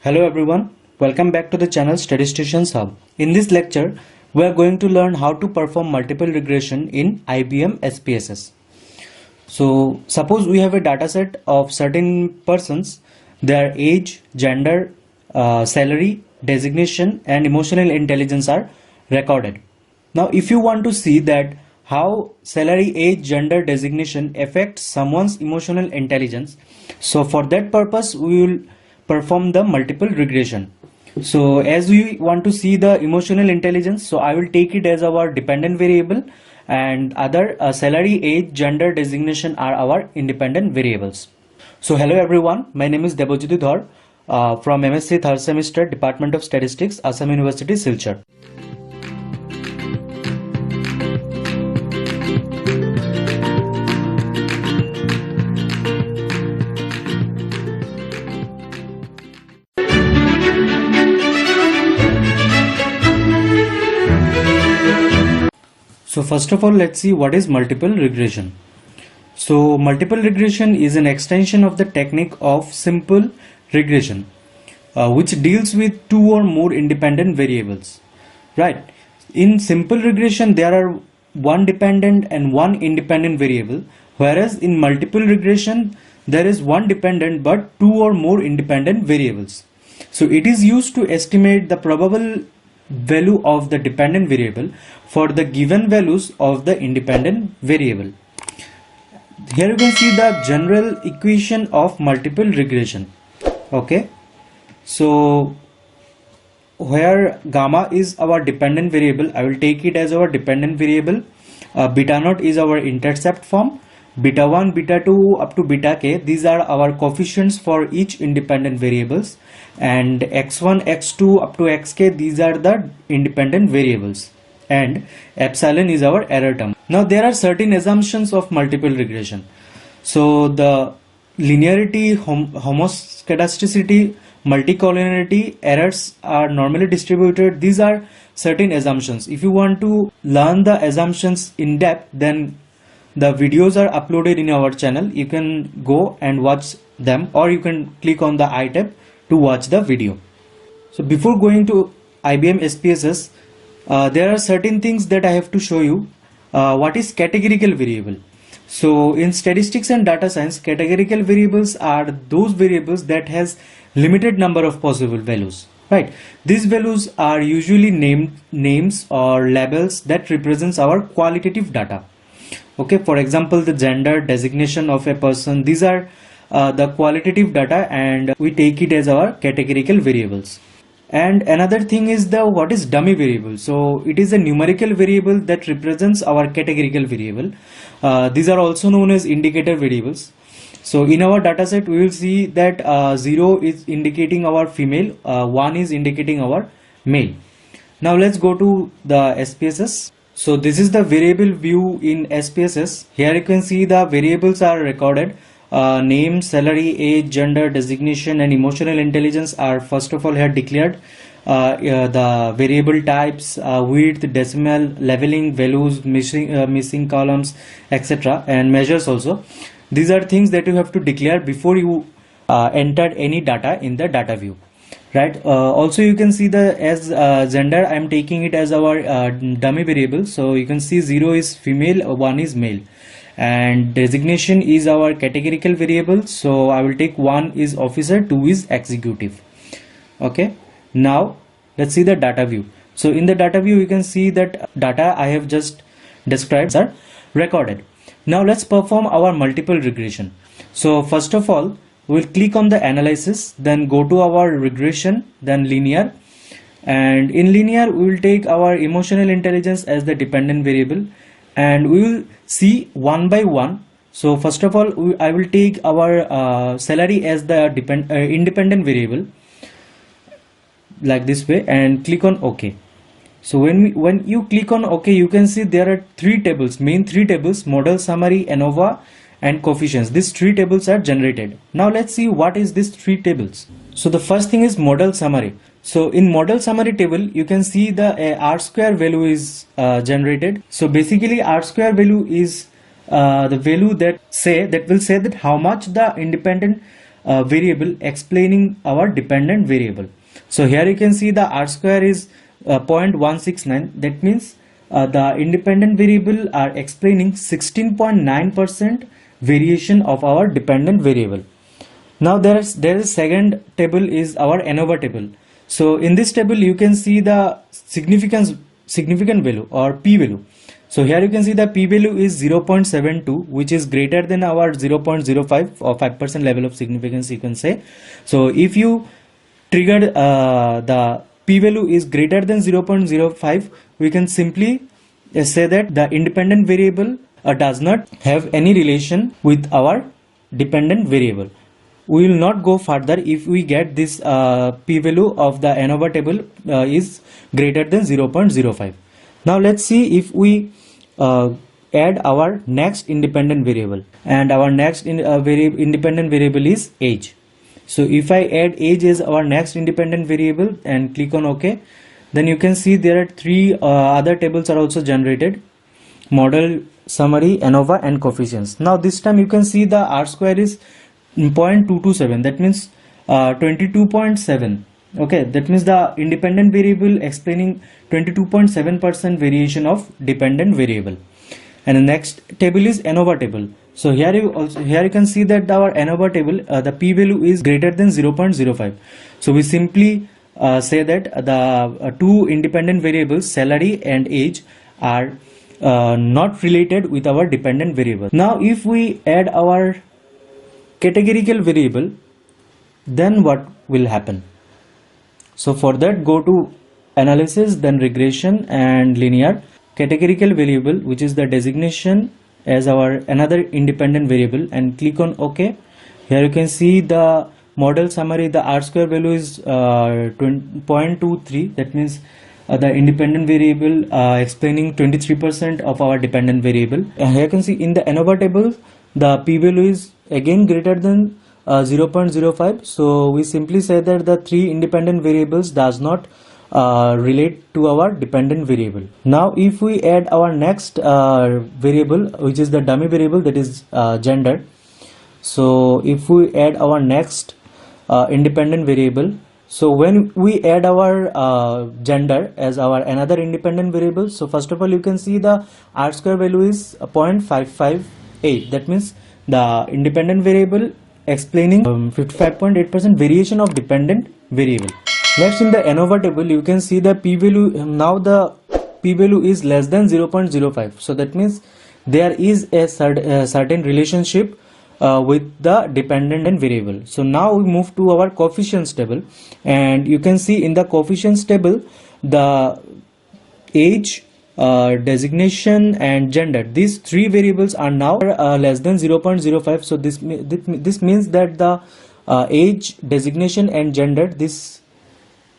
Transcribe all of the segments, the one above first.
Hello everyone, welcome back to the channel Statisticians Hub. In this lecture, we are going to learn how to perform multiple regression in IBM SPSS. So suppose we have a data set of certain persons, their age, gender, salary, designation and emotional intelligence are recorded. Now if you want to see that how salary, age, gender, designation affects someone's emotional intelligence, so for that purpose we will perform the multiple regression. So as we want to see the emotional intelligence, so I will take it as our dependent variable and other salary, age, gender, designation are our independent variables. So hello everyone, my name is Debojyoti Dhar from MSc 3rd semester, Department of Statistics, Assam University, Silchar. So first of all, let's see what is multiple regression. So multiple regression is an extension of the technique of simple regression, which deals with two or more independent variables, right? In simple regression, there are one dependent and one independent variable, whereas in multiple regression, there is one dependent but two or more independent variables. So it is used to estimate the probable value of the dependent variable for the given values of the independent variable. Here you can see the general equation of multiple regression. Okay, so where gamma is our dependent variable, I will take it as our dependent variable. Beta naught is our intercept form. Beta 1, beta 2 up to beta k, these are our coefficients for each independent variables, and x1, x2 up to xk, these are the independent variables, and epsilon is our error term. Now there are certain assumptions of multiple regression. So the linearity, homoscedasticity, multicollinearity, errors are normally distributed. These are certain assumptions. If you want to learn the assumptions in depth, then the videos are uploaded in our channel. You can go and watch them, or you can click on the I tab to watch the video. So before going to IBM SPSS, there are certain things that I have to show you. What is categorical variable? So in statistics and data science, categorical variables are those variables that has limited number of possible values, right? These values are usually names or labels that represents our qualitative data. Okay, for example, the gender, designation of a person, these are the qualitative data, and we take it as our categorical variables. And another thing is what is dummy variable. So it is a numerical variable that represents our categorical variable. These are also known as indicator variables. So in our dataset, we will see that 0 is indicating our female, 1 is indicating our male. Now let's go to the SPSS. So this is the variable view in SPSS. Here you can see the variables are recorded. Name, salary, age, gender, designation and emotional intelligence are first of all here declared. The variable types, width, decimal, leveling, values, missing columns, etc. and measures also. These are things that you have to declare before you enter any data in the data view. Right. Also, you can see the gender. I am taking it as our dummy variable. So you can see 0 is female, 1 is male, and designation is our categorical variable. So I will take 1 is officer, 2 is executive. Okay. Now let's see the data view. So in the data view, you can see that data I have just described are recorded. Now let's perform our multiple regression. So first of all, we'll click on the analysis, then go to our regression, then linear, and in linear we will take our emotional intelligence as the dependent variable, and we will see one by one. So first of all, I will take our salary as the independent variable like this way, and click on OK. So when you click on OK, you can see there are main three tables: model, summary, ANOVA and coefficients. These three tables are generated. Now let's see what is these three tables. So the first thing is model summary. So in model summary table, you can see the R square value is generated. So basically R square value is the value that will say that how much the independent variable explaining our dependent variable. So here you can see the R square is 0.169. That means the independent variable are explaining 16.9% variation of our dependent variable. Now there is second table is our ANOVA table. So in this table you can see the significant value or p value. So here you can see the p value is 0.72, which is greater than our 0.05 or 5% level of significance, you can say. So if you triggered the p value is greater than 0.05, we can simply say that the independent variable does not have any relation with our dependent variable. We will not go further if we get this p value of the ANOVA table is greater than 0.05. Now let's see if we add our next independent variable, and our next independent variable is age. So if I add age as our next independent variable and click on OK, then you can see there are three other tables are also generated: model, summary, ANOVA and coefficients. Now this time you can see the R square is 0.227, that means 22.7. Okay, that means the independent variable explaining 22.7% variation of dependent variable. And the next table is ANOVA table. So here you can see that our ANOVA table the p value is greater than 0.05. So we simply say that the two independent variables, salary and age, are not related with our dependent variable. Now if we add our categorical variable, then what will happen? So for that, go to analysis, then regression and linear. Categorical variable, which is the designation as our another independent variable, and click on OK. Here you can see the model summary, the R square value is 0.23. That means the independent variable explaining 23% of our dependent variable. Here you can see in the ANOVA table the p value is again greater than 0.05. So we simply say that the three independent variables does not relate to our dependent variable. Now if we add our next variable, which is the dummy variable, that is gender. So if we add our next independent variable, so when we add our gender as our another independent variable, so first of all you can see the R square value is 0.558. that means the independent variable explaining 55.8% variation of dependent variable. Next, in the ANOVA table you can see the p value. Now the p value is less than 0.05. so that means there is a certain relationship with the dependent variable. So now we move to our coefficients table, and you can see in the coefficients table the age, designation and gender, these three variables are now less than 0.05. so this means that the age, designation and gender, this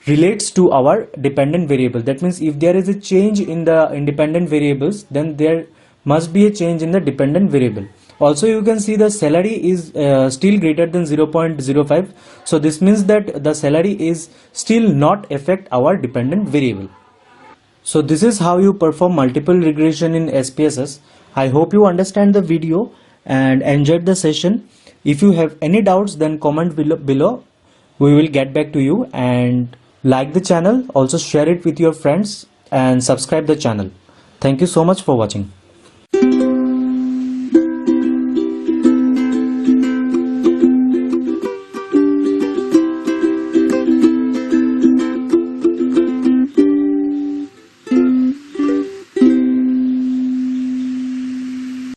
relates to our dependent variable. That means if there is a change in the independent variables, then there must be a change in the dependent variable. Also you can see the salary is still greater than 0.05. so this means that the salary is still not affect our dependent variable. So this is how you perform multiple regression in SPSS. I hope you understand the video and enjoyed the session. If you have any doubts, then comment below. We will get back to you, and like the channel, also share it with your friends and subscribe the channel. Thank you so much for watching.